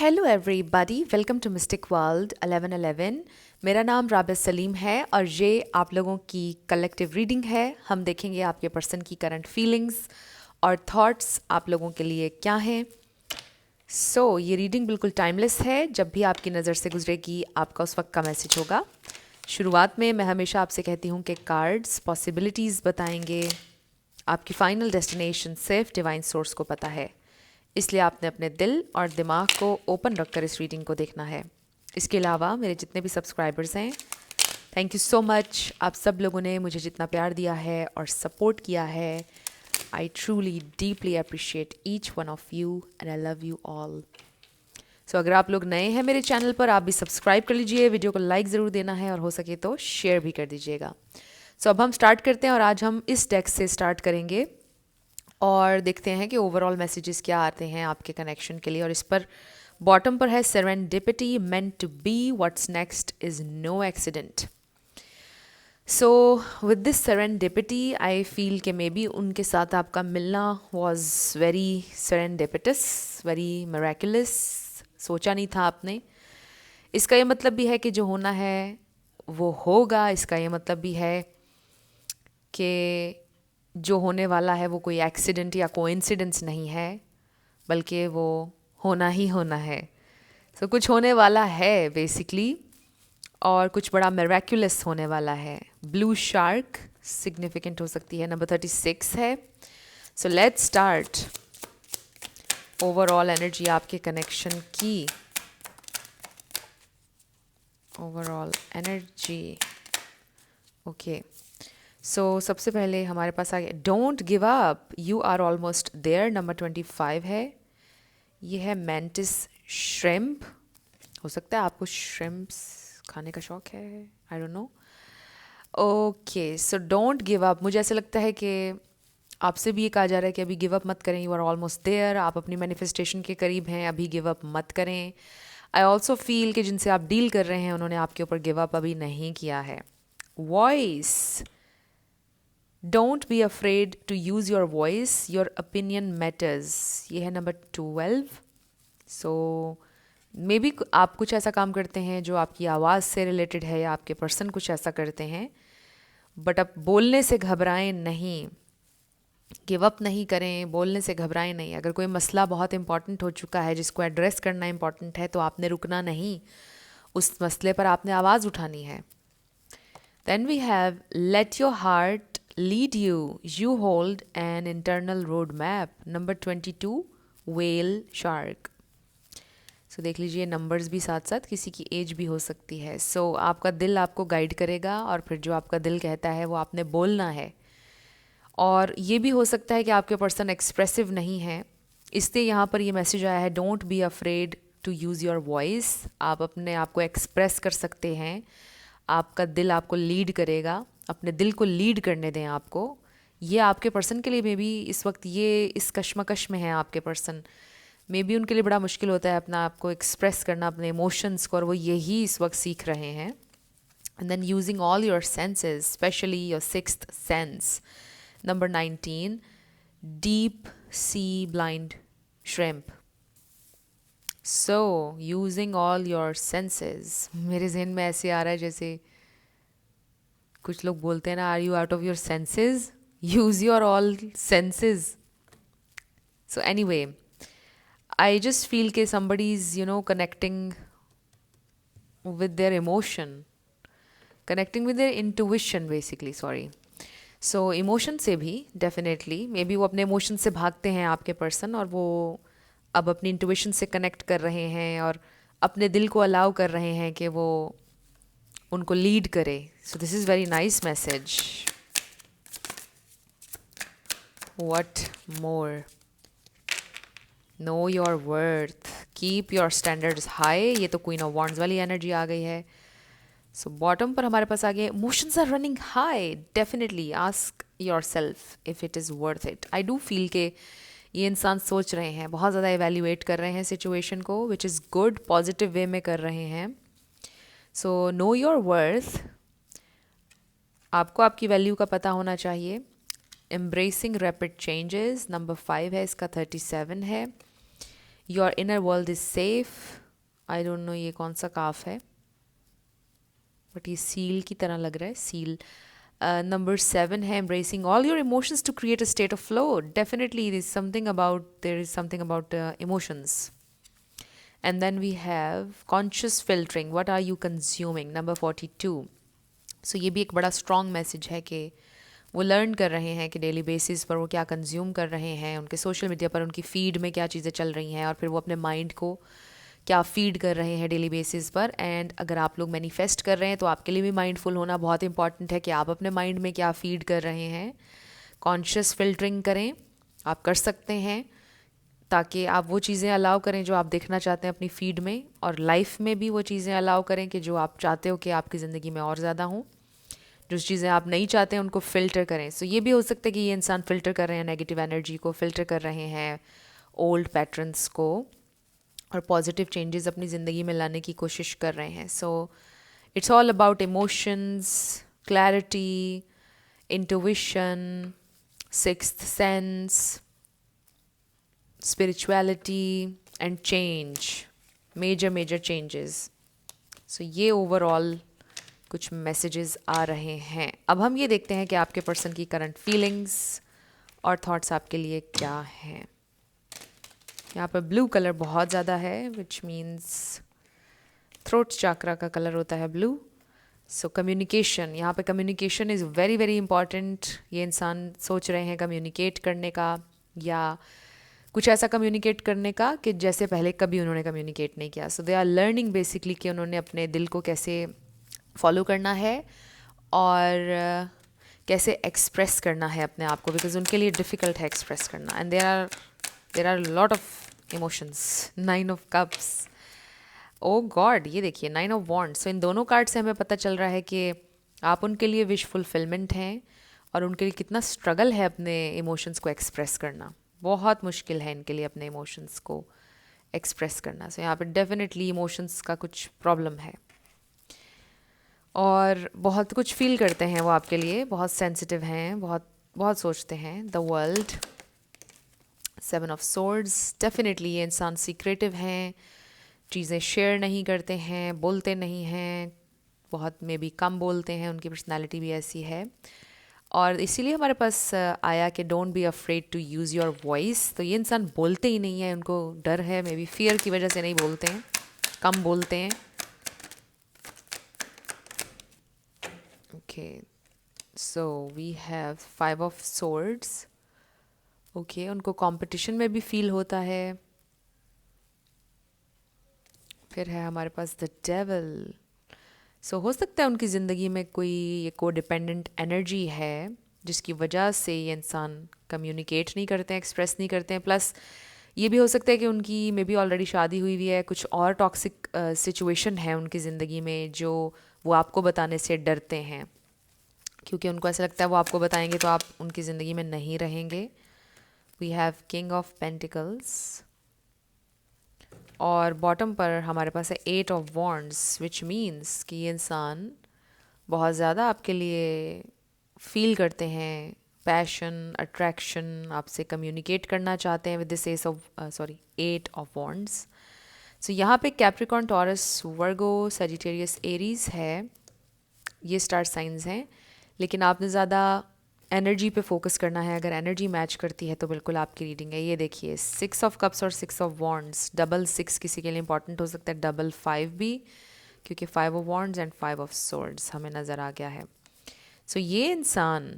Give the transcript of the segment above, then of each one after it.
Hello everybody, welcome to mystic world 1111। मेरा नाम राबिया सलीम है और ये आप लोगों की कलेक्टिव रीडिंग है। हम देखेंगे आपके पर्सन की करंट फीलिंग्स और थॉट्स आप लोगों के लिए क्या हैं। ये रीडिंग बिल्कुल टाइमलेस है। जब भी आपकी नज़र से गुजरेगी आपका उस वक्त का मैसेज होगा। शुरुआत में मैं हमेशा आपसे कहती हूँ कि कार्ड्स पॉसिबिलिटीज़ बताएंगे, आपकी फाइनल डेस्टिनेशन सिर्फ डिवाइन सोर्स को पता है, इसलिए आपने अपने दिल और दिमाग को ओपन रखकर इस रीडिंग को देखना है। इसके अलावा मेरे जितने भी सब्सक्राइबर्स हैं, थैंक यू सो मच। आप सब लोगों ने मुझे जितना प्यार दिया है और सपोर्ट किया है, I truly deeply appreciate each one of you and I love you all. अगर आप लोग नए हैं मेरे चैनल पर, आप भी सब्सक्राइब कर लीजिए, वीडियो को लाइक ज़रूर देना है और हो सके तो शेयर भी कर दीजिएगा। अब हम स्टार्ट करते हैं और आज हम इस डेक से स्टार्ट करेंगे और देखते हैं कि ओवरऑल मैसेजेस क्या आते हैं आपके कनेक्शन के लिए। और इस पर बॉटम पर है serendipity meant to be, what's next is no accident. With this serendipity I feel कि मे बी उनके साथ आपका मिलना was very serendipitous, very miraculous. सोचा नहीं था आपने। इसका ये मतलब भी है कि जो होना है वो होगा। इसका ये मतलब भी है कि जो होने वाला है वो कोई एक्सीडेंट या कोइंसिडेंस नहीं है, बल्कि वो होना ही होना है। कुछ होने वाला है बेसिकली, और कुछ बड़ा मेरेक्युलस होने वाला है। ब्लू शार्क सिग्निफिकेंट हो सकती है, नंबर 36 है। लेट्स स्टार्ट ओवरऑल एनर्जी आपके कनेक्शन की। Overall energy, okay. सबसे पहले हमारे पास आ गया don't give up, you are almost there, number 25 है। ये है मैंटिस श्रिम्प। हो सकता है आपको श्रिम्प्स खाने का शौक है, I don't know. Okay, don't give up. मुझे ऐसा लगता है कि आपसे भी ये कहा जा रहा है कि अभी गिव अप मत करें, यू आर ऑलमोस्ट देयर। आप अपनी मैनिफेस्टेशन के करीब हैं, अभी गिव अप मत करें। आई ऑल्सो फील कि जिनसे आप डील कर रहे हैं उन्होंने आपके ऊपर गिव अप अभी नहीं किया है। Voice, don't be afraid to use your voice, your opinion matters. ये है नंबर 12। मे बी आप कुछ ऐसा काम करते हैं जो आपकी आवाज़ से रिलेटेड है, या आपके पर्सन कुछ ऐसा करते हैं, बट अब बोलने से घबराएं नहीं, गिव अप नहीं करें, बोलने से घबराएं नहीं। अगर कोई मसला बहुत इंपॉर्टेंट हो चुका है जिसको एड्रेस करना इंपॉर्टेंट है, तो आपने रुकना नहीं, उस मसले पर आपने आवाज़ उठानी है। Then we have let your heart lead you, you hold an internal road map, number 22, whale shark. देख लीजिए, नंबर्स भी साथ साथ किसी की एज भी हो सकती है। आपका दिल आपको गाइड करेगा और फिर जो आपका दिल कहता है वो आपने बोलना है। और ये भी हो सकता है कि आपके पर्सन एक्सप्रेसिव नहीं है, इसलिए यहाँ पर ये मैसेज आया है don't be afraid to use your voice. आप अपने आप को एक्सप्रेस कर सकते हैं, आपका दिल आपको लीड करेगा, अपने दिल को लीड करने दें आपको। ये आपके पर्सन के लिए मे बी इस वक्त ये इस कश्मकश में है। आपके पर्सन मे बी उनके लिए बड़ा मुश्किल होता है अपना आपको एक्सप्रेस करना, अपने इमोशंस को, और वो यही इस वक्त सीख रहे हैं। And then using all your senses, specially your sixth sense, number 19, deep sea blind shrimp. Using all your senses, मेरे जहन में ऐसे आ रहा है जैसे कुछ लोग बोलते हैं ना, are you out of your senses, use your all senses. Anyway, I just feel कि somebody is, connecting with their emotion, connecting with their intuition basically, sorry. Emotion से भी definitely, maybe वो अपने emotion से भागते हैं आपके person, और वो अब अपनी intuition से connect कर रहे हैं और अपने दिल को allow कर रहे हैं कि वो उनको lead करे. This is very nice message. What more? Know your worth, keep your standards high. ये तो क्वीन ऑफ वॉन्ड्स वाली एनर्जी आ गई है। बॉटम पर हमारे पास आ गया emotions are running high, definitely ask yourself if it is worth it. I do feel के ये इंसान सोच रहे हैं, बहुत ज़्यादा एवेल्यूएट कर रहे हैं सिचुएशन को, which is good, positive way में कर रहे हैं। नो योर वर्थ, आपको आपकी वैल्यू का पता होना चाहिए। एम्ब्रेसिंग रैपिड चेंजेस, नंबर 5 है, इसका 37 है। Your inner world is safe. I don't know ये कौन सा काफ है, बट ये सील की तरह लग रहा है, सील। नंबर 7 है embracing all your emotions to create a state of flow. Definitely there is something about emotions. And then we have conscious filtering. What are you consuming? Number 42. So ये भी एक बड़ा strong message है कि वो learn कर रहे हैं कि डेली बेसिस पर वो क्या कंज्यूम कर रहे हैं, उनके सोशल मीडिया पर उनकी फीड में क्या चीज़ें चल रही हैं, और फिर वो अपने माइंड को क्या फीड कर रहे हैं डेली बेसिस पर। एंड अगर आप लोग मैनिफेस्ट कर रहे हैं तो आपके लिए भी माइंडफुल होना बहुत इंपॉर्टेंट है कि आप अपने माइंड में क्या फीड कर रहे हैं। कॉन्शियस फिल्टरिंग करें, आप कर सकते हैं, ताकि आप वो चीज़ें अलाउ करें जो आप देखना चाहते हैं अपनी फीड में, और लाइफ में भी वो चीज़ें अलाउ करें कि जो आप चाहते हो कि आपकी ज़िंदगी में और ज़्यादा हों। जो चीज़ें आप नहीं चाहते हैं उनको फ़िल्टर करें। सो ये भी हो सकता है कि ये इंसान फ़िल्टर कर रहे हैं नेगेटिव एनर्जी को, फ़िल्टर कर रहे हैं ओल्ड पैटर्न्स को, और पॉजिटिव चेंजेस अपनी ज़िंदगी में लाने की कोशिश कर रहे हैं। So it's all about emotions, clarity, intuition, sixth sense, spirituality and change, major changes. So ये ओवरऑल कुछ मैसेजेस आ रहे हैं। अब हम ये देखते हैं कि आपके पर्सन की करंट फीलिंग्स और थॉट्स आपके लिए क्या हैं। यहाँ पर ब्लू कलर बहुत ज़्यादा है, विच मीन्स थ्रोट चाक्रा का कलर होता है ब्लू। सो कम्युनिकेशन, यहाँ पे communication is very very important. ये इंसान सोच रहे हैं कम्युनिकेट करने का, या कुछ ऐसा कम्युनिकेट करने का कि जैसे पहले कभी उन्होंने कम्युनिकेट नहीं किया। सो दे आर लर्निंग बेसिकली कि उन्होंने अपने दिल को कैसे फॉलो करना है और कैसे एक्सप्रेस करना है अपने आप को, बिकॉज उनके लिए डिफ़िकल्ट है एक्सप्रेस करना। And there are lot of emotions. 9 of cups, oh God, ये देखिए 9 ऑफ वॉन्ड्स। सो इन दोनों कार्ड से हमें पता चल रहा है कि आप उनके लिए विश फुलफिलमेंट हैं, और उनके लिए कितना स्ट्रगल है अपने इमोशंस को एक्सप्रेस करना। बहुत मुश्किल है इनके लिए अपने इमोशंस को एक्सप्रेस करना। सो यहाँ पर डेफिनेटली इमोशंस का कुछ प्रॉब्लम है, और बहुत कुछ फील करते हैं वो आपके लिए, बहुत सेंसिटिव हैं, बहुत बहुत सोचते हैं। The world, 7 of swords, definitely ये इंसान सीक्रेटिव हैं, चीज़ें शेयर नहीं करते हैं, बोलते नहीं हैं, बहुत मे बी कम बोलते हैं, उनकी पर्सनालिटी भी ऐसी है। और इसीलिए हमारे पास आया कि don't be afraid to use your voice. तो ये इंसान बोलते ही नहीं है, उनको डर है, मे बी फियर की वजह से नहीं बोलते हैं, कम बोलते हैं। Okay, so we have 5 of swords. Okay, उनको कंपटीशन में भी फील होता है। फिर है हमारे पास द डेविल। सो हो सकता है उनकी ज़िंदगी में कोई ये को डिपेंडेंट एनर्जी है, जिसकी वजह से ये इंसान कम्युनिकेट नहीं करते हैं, एक्सप्रेस नहीं करते हैं। प्लस ये भी हो सकता है कि उनकी मे बी ऑलरेडी शादी हुई हुई है, कुछ और टॉक्सिक सिचुएशन है उनकी ज़िंदगी में जो वो आपको बताने से डरते हैं, क्योंकि उनको ऐसा लगता है वो आपको बताएंगे तो आप उनकी ज़िंदगी में नहीं रहेंगे। We have king of pentacles, और बॉटम पर हमारे पास है 8 ऑफ वॉन्ड्स, विच मीन्स कि ये इंसान बहुत ज़्यादा आपके लिए फील करते हैं, पैशन, अट्रैक्शन, आपसे कम्युनिकेट करना चाहते हैं विद दिस 8 ऑफ वॉन्ड्स। सो यहाँ पे कैप्रिकॉर्न, टॉरस, वर्गो, सजिटेरियस, एरीज है, ये स्टार साइंस हैं। लेकिन आपने ज़्यादा एनर्जी पे फोकस करना है। अगर एनर्जी मैच करती है तो बिल्कुल आपकी रीडिंग है। ये देखिए 6 ऑफ कप्स और 6 ऑफ वॉन्ड्स, डबल 6 किसी के लिए इंपॉर्टेंट हो सकता है, डबल 5 भी, क्योंकि 5 of wands and 5 of swords हमें नज़र आ गया है। सो ये इंसान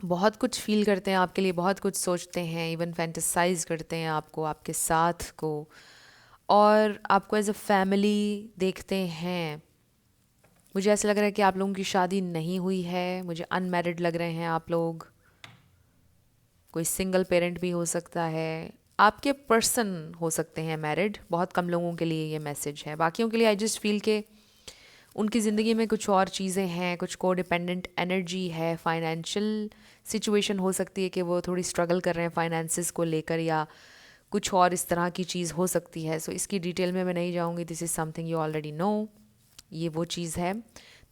बहुत कुछ फील करते हैं आपके लिए, बहुत कुछ सोचते हैं, इवन फैंटेसाइज करते हैं आपको, आपके साथ को, और आपको एज अ फैमिली देखते हैं। मुझे ऐसा लग रहा है कि आप लोगों की शादी नहीं हुई है, मुझे अनमैरिड लग रहे हैं आप लोग, कोई सिंगल पेरेंट भी हो सकता है, आपके पर्सन हो सकते हैं मैरिड। बहुत कम लोगों के लिए ये मैसेज है, बाकियों के लिए आई जस्ट फील के उनकी ज़िंदगी में कुछ और चीज़ें हैं, कुछ को डिपेंडेंट एनर्जी है, फाइनेंशियल सिचुएशन हो सकती है कि वो थोड़ी स्ट्रगल कर रहे हैं फाइनेंसिस को लेकर, या कुछ और इस तरह की चीज़ हो सकती है। सो इसकी डिटेल में मैं नहीं जाऊँगी, this is something you already know, ये वो चीज़ है।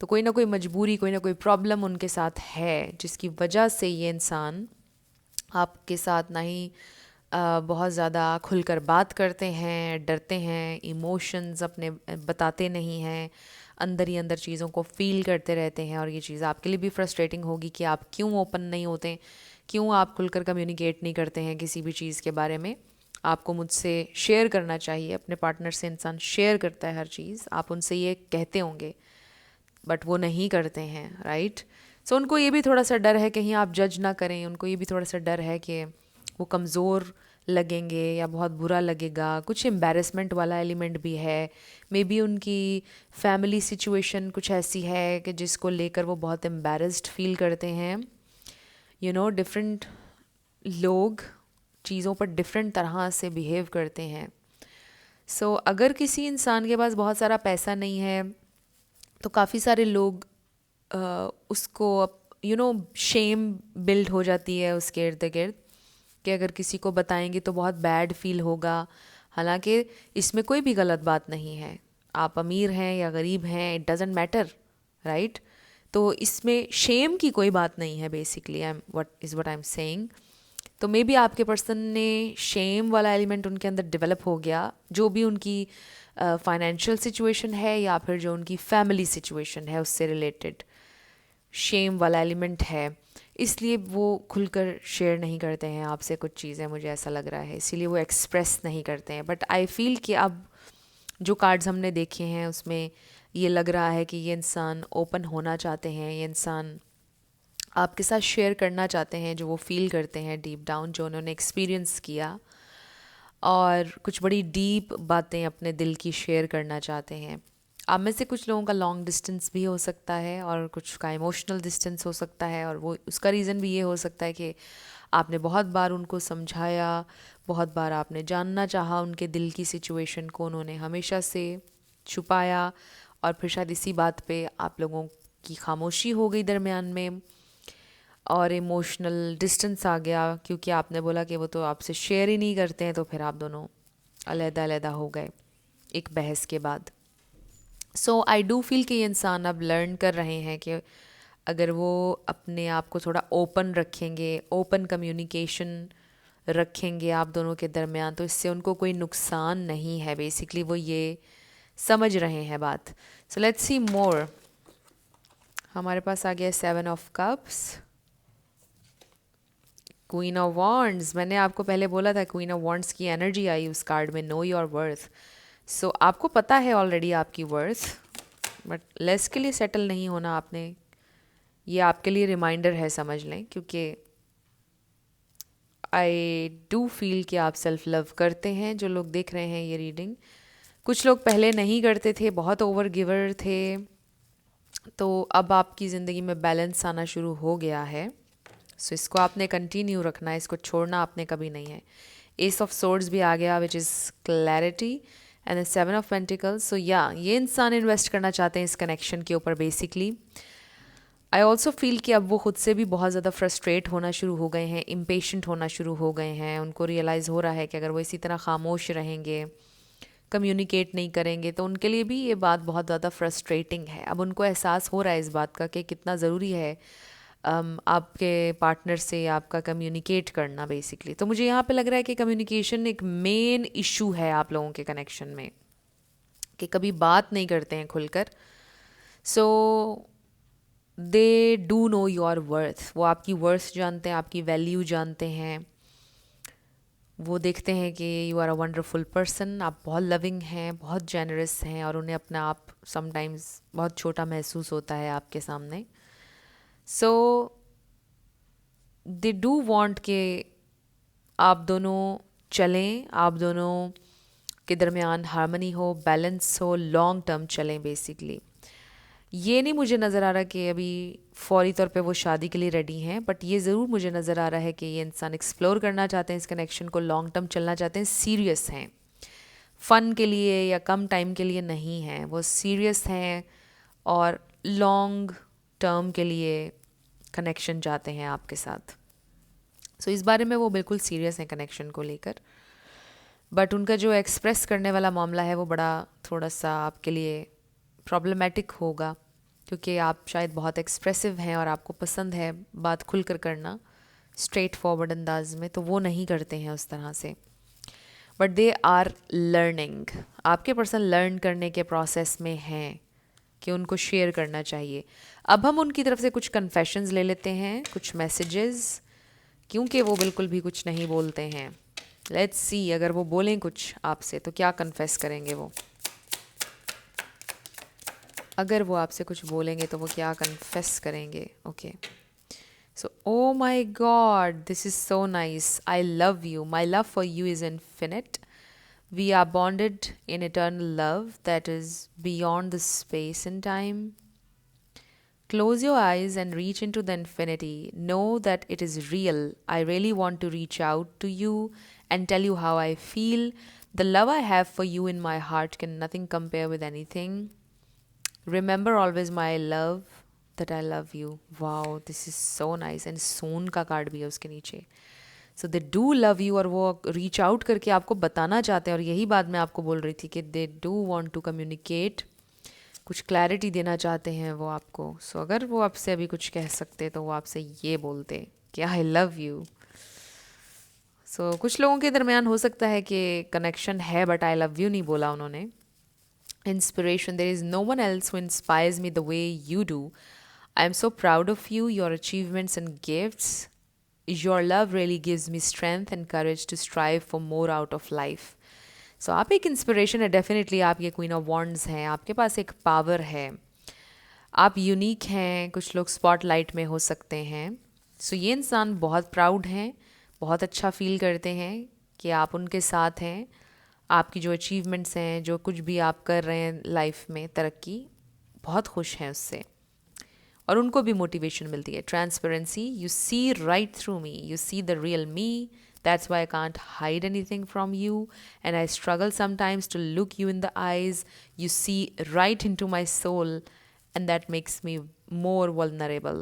तो कोई ना कोई मजबूरी, कोई ना कोई प्रॉब्लम उनके साथ है, जिसकी वजह से ये इंसान आपके साथ ना ही बहुत ज़्यादा खुलकर बात करते हैं, डरते हैं, इमोशंस अपने बताते नहीं हैं, अंदर ही अंदर चीज़ों को फील करते रहते हैं। और ये चीज़ आपके लिए भी फ्रस्ट्रेटिंग होगी कि आप क्यों ओपन नहीं होते, क्यों आप खुलकर कम्युनिकेट नहीं करते हैं किसी भी चीज़ के बारे में। आपको मुझसे शेयर करना चाहिए, अपने पार्टनर से इंसान शेयर करता है हर चीज़, आप उनसे ये कहते होंगे बट वो नहीं करते हैं, राइट। सो उनको ये भी थोड़ा सा डर है कहीं आप जज ना करें, उनको ये भी थोड़ा सा डर है कि वो कमज़ोर लगेंगे या बहुत बुरा लगेगा। कुछ एम्बैरेसमेंट वाला एलिमेंट भी है, मे बी उनकी फैमिली सिचुएशन कुछ ऐसी है कि जिसको लेकर वो बहुत एम्बैरेस्ड फील करते हैं। डिफरेंट लोग चीज़ों पर डिफरेंट तरह से बिहेव करते हैं। सो अगर किसी इंसान के पास बहुत सारा पैसा नहीं है तो काफ़ी सारे लोग उसको शेम बिल्ड हो जाती है उसके इर्द गिर्द कि अगर किसी को बताएंगे तो बहुत बैड फील होगा। हालांकि इसमें कोई भी गलत बात नहीं है, आप अमीर हैं या गरीब हैं, इट डजेंट मैटर, राइट। तो इसमें शेम की कोई बात नहीं है basically, what I am saying. तो मे बी आपके पर्सन ने शेम वाला एलिमेंट उनके अंदर डेवलप हो गया, जो भी उनकी फाइनेंशियल सिचुएशन है या फिर जो उनकी फैमिली सिचुएशन है उससे रिलेटेड शेम वाला एलिमेंट है, इसलिए वो खुलकर शेयर नहीं करते हैं आपसे कुछ चीज़ें, मुझे ऐसा लग रहा है, इसीलिए वो एक्सप्रेस नहीं करते हैं। बट आई फील कि अब जो कार्ड्स हमने देखे हैं उसमें ये लग रहा है कि ये इंसान ओपन होना चाहते हैं, ये इंसान आपके साथ शेयर करना चाहते हैं जो वो फील करते हैं डीप डाउन, जो उन्होंने एक्सपीरियंस किया, और कुछ बड़ी डीप बातें अपने दिल की शेयर करना चाहते हैं। आप में से कुछ लोगों का लॉन्ग डिस्टेंस भी हो सकता है और कुछ का इमोशनल डिस्टेंस हो सकता है, और वो उसका रीज़न भी ये हो सकता है कि आपने बहुत बार उनको समझाया, बहुत बार आपने जानना चाहा उनके दिल की सिचुएशन को, उन्होंने हमेशा से छुपाया, और फिर शायद इसी बात पे आप लोगों की खामोशी हो गई दरमियान में और इमोशनल डिस्टेंस आ गया, क्योंकि आपने बोला कि वो तो आपसे शेयर ही नहीं करते हैं, तो फिर आप दोनों अलग-अलग हो गए एक बहस के बाद। सो आई डू फील कि ये इंसान अब लर्न कर रहे हैं कि अगर वो अपने आप को थोड़ा ओपन रखेंगे, ओपन कम्युनिकेशन रखेंगे आप दोनों के दरमियान, तो इससे उनको कोई नुकसान नहीं है, बेसिकली वो ये समझ रहे हैं बात। सो लेट्स सी मोर। हमारे पास आ गया 7 of cups, queen of wands. मैंने आपको पहले बोला था क्वीन ऑफ वॉन्ड्स की एनर्जी आई उस कार्ड में, नो योर वर्थ। सो आपको पता है ऑलरेडी आपकी वर्थ, बट लेस के लिए सेटल नहीं होना आपने, ये आपके लिए रिमाइंडर है, समझ लें। क्योंकि आई डू फील कि आप सेल्फ लव करते हैं, जो लोग देख रहे हैं ये रीडिंग। कुछ लोग पहले नहीं करते थे, बहुत ओवर गिवर थे, तो अब आपकी ज़िंदगी में बैलेंस आना शुरू हो गया है। सो इसको आपने कंटिन्यू रखना है, इसको छोड़ना आपने कभी नहीं है। एस ऑफ सोर्ड्स भी आ गया which is clarity, and 7 of pentacles. So या ये इंसान इन्वेस्ट करना चाहते हैं इस कनेक्शन के ऊपर बेसिकली। आई ऑल्सो फील कि अब वो खुद से भी बहुत ज़्यादा फ्रस्ट्रेट होना शुरू हो गए हैं, इम्पेशेंट होना शुरू हो गए हैं। उनको रियलाइज़ हो रहा है कि अगर वो इसी तरह खामोश रहेंगे, कम्युनिकेट नहीं करेंगे, तो उनके लिए भी ये बात बहुत ज़्यादा फ्रस्ट्रेटिंग है। अब उनको एहसास हो रहा है इस बात का कि कितना ज़रूरी है आपके पार्टनर से आपका कम्युनिकेट करना बेसिकली। तो मुझे यहाँ पे लग रहा है कि कम्युनिकेशन एक मेन इशू है आप लोगों के कनेक्शन में, कि कभी बात नहीं करते हैं खुलकर। So they do know your worth, वो आपकी वर्थ जानते हैं, आपकी वैल्यू जानते हैं। वो देखते हैं कि you are a wonderful person, आप बहुत लविंग हैं, बहुत जेनरस हैं, और उन्हें अपना आप समटाइम्स बहुत छोटा महसूस होता है आपके सामने। सो दे डू वांट के आप दोनों चलें, आप दोनों के दरमियान हार्मनी हो, बैलेंस हो, लॉन्ग टर्म चलें बेसिकली। ये नहीं मुझे नज़र आ रहा कि अभी फौरी तौर पे वो शादी के लिए रेडी हैं, बट ये ज़रूर मुझे नज़र आ रहा है कि ये इंसान एक्सप्लोर करना चाहते हैं इस कनेक्शन को, लॉन्ग टर्म चलना चाहते हैं, सीरियस हैं, फ़न के लिए या कम टाइम के लिए नहीं हैं, वो सीरियस हैं और लॉन्ग टर्म के लिए कनेक्शन चाहते हैं आपके साथ। सो इस बारे में वो बिल्कुल सीरियस हैं कनेक्शन को लेकर। बट उनका जो एक्सप्रेस करने वाला मामला है वो बड़ा थोड़ा सा आपके लिए प्रॉब्लमेटिक होगा, क्योंकि आप शायद बहुत एक्सप्रेसिव हैं और आपको पसंद है बात खुल कर करना। स्ट्रेट फॉरवर्ड अंदाज में, तो वो नहीं करते हैं उस तरह से, बट दे आर लर्निंग। आपके पर्सन लर्न करने के प्रोसेस में हैं कि उनको शेयर करना चाहिए। अब हम उनकी तरफ से कुछ कन्फेशंस ले लेते हैं, कुछ मैसेजेस, क्योंकि वो बिल्कुल भी कुछ नहीं बोलते हैं। लेट्स सी, अगर वो बोलें कुछ आपसे तो क्या कन्फेस करेंगे वो। अगर वो आपसे कुछ बोलेंगे तो वो क्या कन्फेस करेंगे। Okay, so oh my god, this is so nice. I love you. My love for you is infinite. We are bonded in eternal love that is beyond the space and time. Close your eyes and reach into the infinity. Know that it is real. I really want to reach out to you and tell you how I feel. The love I have for you in my heart can nothing compare with anything. Remember always my love, that I love you. Wow, this is so nice. And soon का card भी है उसके नीचे. So they do love you, और वो reach out करके आपको बताना चाहते हैं, और यही बात मैं आपको बोल रही थी कि they do want to communicate, कुछ क्लैरिटी देना चाहते हैं वो आपको। सो अगर वो आपसे अभी कुछ कह सकते तो वो आपसे ये बोलते कि आई लव यू। सो कुछ लोगों के दरमियान हो सकता है कि कनेक्शन है बट आई लव यू नहीं बोला उन्होंने। Inspiration, there is no one else who inspires me the way you do. I am so proud of you, your achievements and gifts. Your love really gives me strength and courage to strive for more out of life. So आप एक inspiration है, definitely आप ये queen of wands हैं, आपके पास एक power है, आप यूनिक हैं, कुछ लोग स्पॉटलाइट में हो सकते हैं। सो ये इंसान बहुत प्राउड हैं, बहुत अच्छा फील करते हैं कि आप उनके साथ हैं, आपकी जो अचीवमेंट्स हैं, जो कुछ भी आप कर रहे हैं लाइफ में तरक्की, बहुत खुश हैं उससे, और उनको भी मोटिवेशन मिलती है। Transparency, you see right through me, you see the real me, that's why I can't hide anything from you, and I struggle sometimes to look you in the eyes. You see right into my soul, and that makes me more vulnerable.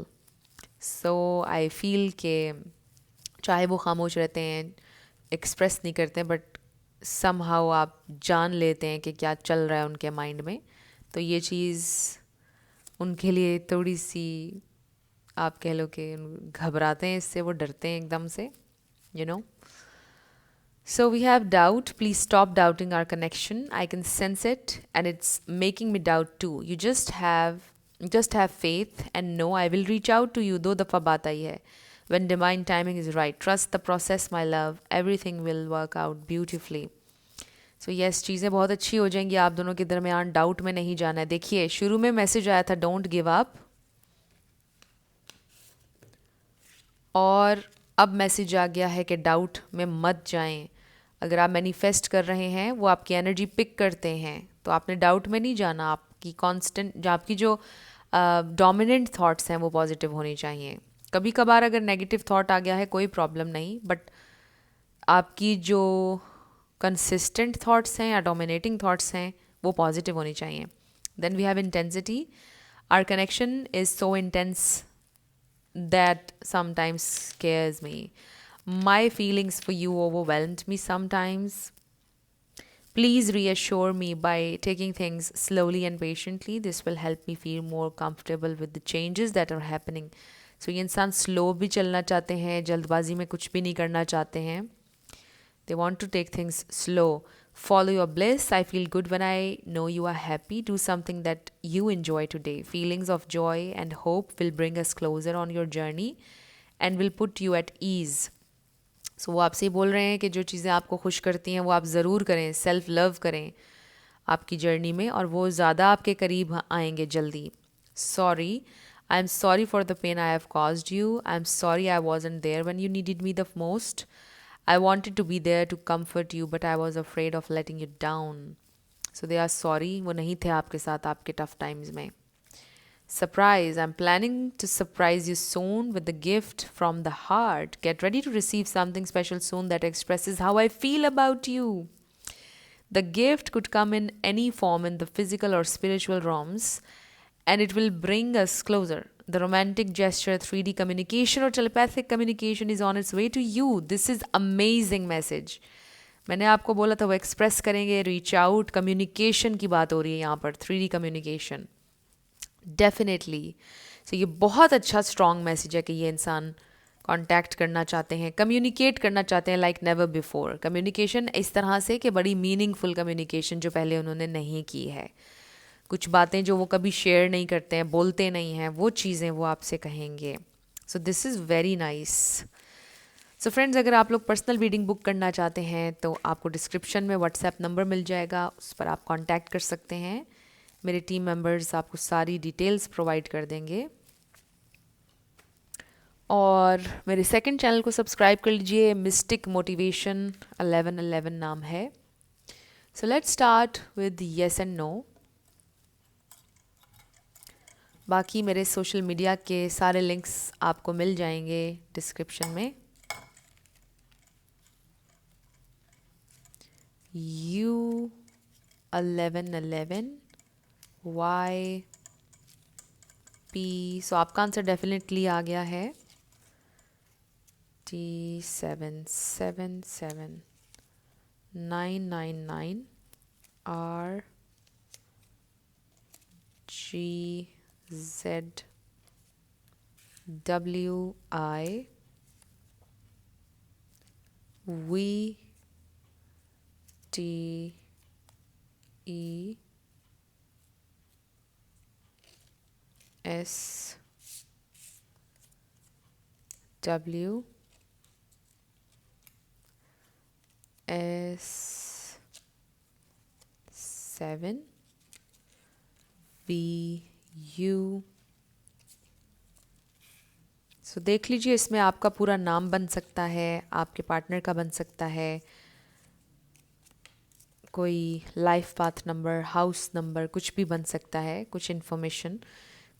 So I feel कि चाहे वो खामोश रहते हैं, express नहीं करते हैं, but somehow आप जान लेते हैं कि क्या चल रहा है उनके माइंड में। तो ये चीज़ उनके लिए थोड़ी सी, आप कह लो कि घबराते हैं इससे, वो डरते हैं एकदम से, you know. So we have doubt. Please stop doubting our connection. I can sense it, and it's making me doubt too. You just have faith and know I will reach out to you. दो दफ़ा बात आई है. When divine timing is right, trust the process, my love. Everything will work out beautifully. So yes, चीज़ें बहुत अच्छी हो जाएंगी। आप दोनों के दरमियान डाउट में नहीं जाना है। देखिए, शुरू में मैसेज आया था डोंट गिव अप, और अब मैसेज आ गया है कि डाउट में मत जाएं। अगर आप मैनिफेस्ट कर रहे हैं, वो आपकी एनर्जी पिक करते हैं, तो आपने डाउट में नहीं जाना। आपकी कांस्टेंट, आपकी जो डोमिनेंट थॉट्स हैं वो पॉजिटिव होनी चाहिए। कभी कभार अगर नेगेटिव थॉट आ गया है कोई प्रॉब्लम नहीं, बट आपकी जो कंसिस्टेंट थॉट्स हैं या डोमिनेटिंग थॉट्स हैं वो पॉजिटिव होनी चाहिए। Then we have intensity. Our connection is so intense that sometimes scares me. My feelings for you overwhelmed me sometimes. Please reassure me by taking things slowly and patiently. This will help me feel more comfortable with the changes that are happening. So ये इंसान slow भी चलना चाहते हैं, जल्दबाजी में कुछ भी नहीं करना चाहते हैं। They want to take things slow. Follow your bliss. I feel good when I know you are happy. Do something that you enjoy today. Feelings of joy and hope will bring us closer on your journey and will put you at ease. So वो आपसे बोल रहे हैं कि जो चीज़ें आपको खुश करती हैं वो आप ज़रूर करें, सेल्फ लव करें आपकी जर्नी में, और वो ज़्यादा आपके करीब आएंगे जल्दी। Sorry. I am sorry for the pain I have caused you. I am sorry I wasn't there when you needed me the most. I wanted to be there to comfort you, but I was afraid of letting you down. So they are sorry. वो नहीं थे आपके साथ आपके tough times में. Surprise. I'm planning to surprise you soon with a gift from the heart. Get ready to receive something special soon that expresses how I feel about you. The gift could come in any form in the physical or spiritual realms, and it will bring us closer. The romantic gesture, 3D communication or telepathic communication is on its way to you. This is amazing message. मैंने आपको बोला था वो express करेंगे, reach out, communication की बात हो रही है यहाँ पर, 3D कम्युनिकेशन डेफिनेटली। सो ये बहुत अच्छा स्ट्रॉन्ग मैसेज है कि ये इंसान कांटेक्ट करना चाहते हैं, कम्युनिकेट करना चाहते हैं लाइक नेवर बिफोर। कम्युनिकेशन इस तरह से कि बड़ी मीनिंगफुल कम्युनिकेशन जो पहले उन्होंने नहीं की है। कुछ बातें जो वो कभी शेयर नहीं करते हैं, बोलते नहीं हैं, वो चीज़ें वो आपसे कहेंगे। So this is very nice. So friends, अगर आप लोग पर्सनल रीडिंग बुक करना चाहते हैं तो आपको डिस्क्रिप्शन में व्हाट्सएप नंबर मिल जाएगा, उस पर आप कांटेक्ट कर सकते हैं। मेरे टीम मेंबर्स आपको सारी डिटेल्स प्रोवाइड कर देंगे। और मेरे सेकंड चैनल को सब्सक्राइब कर लीजिए, मिस्टिक मोटिवेशन 1111 नाम है। So let's start with yes and no. बाकी मेरे सोशल मीडिया के सारे लिंक्स आपको मिल जाएंगे डिस्क्रिप्शन में। U1111 YP, सो आपका आंसर डेफिनेटली आ गया है। T777999 WTES7VU। सो देख लीजिए, इसमें आपका पूरा नाम बन सकता है, आपके पार्टनर का बन सकता है, कोई life path number, house number, कुछ भी बन सकता है, कुछ इन्फॉर्मेशन,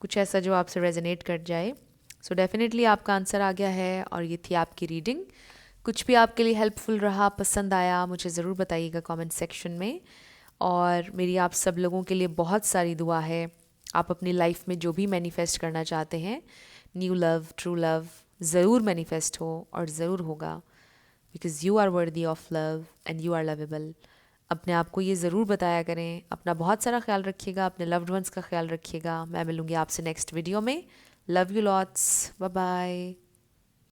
कुछ ऐसा जो आपसे रेजोनेट कर जाए। सो डेफिनेटली आपका आंसर आ गया है और ये थी आपकी रीडिंग। कुछ भी आपके लिए हेल्पफुल रहा, पसंद आया, मुझे ज़रूर बताइएगा कमेंट सेक्शन में। और मेरी आप सब लोगों के लिए बहुत सारी दुआ है। आप अपनी लाइफ में जो भी मैनिफेस्ट करना चाहते हैं, न्यू लव, ट्रू लव, ज़रूर मैनिफेस्ट हो और ज़रूर होगा, because you are worthy of love and you are lovable. अपने आप को ये ज़रूर बताया करें। अपना बहुत सारा ख्याल रखिएगा, अपने लव्ड वंस का ख्याल रखिएगा। मैं मिलूँगी आपसे नेक्स्ट वीडियो में। Love you lots, bye bye.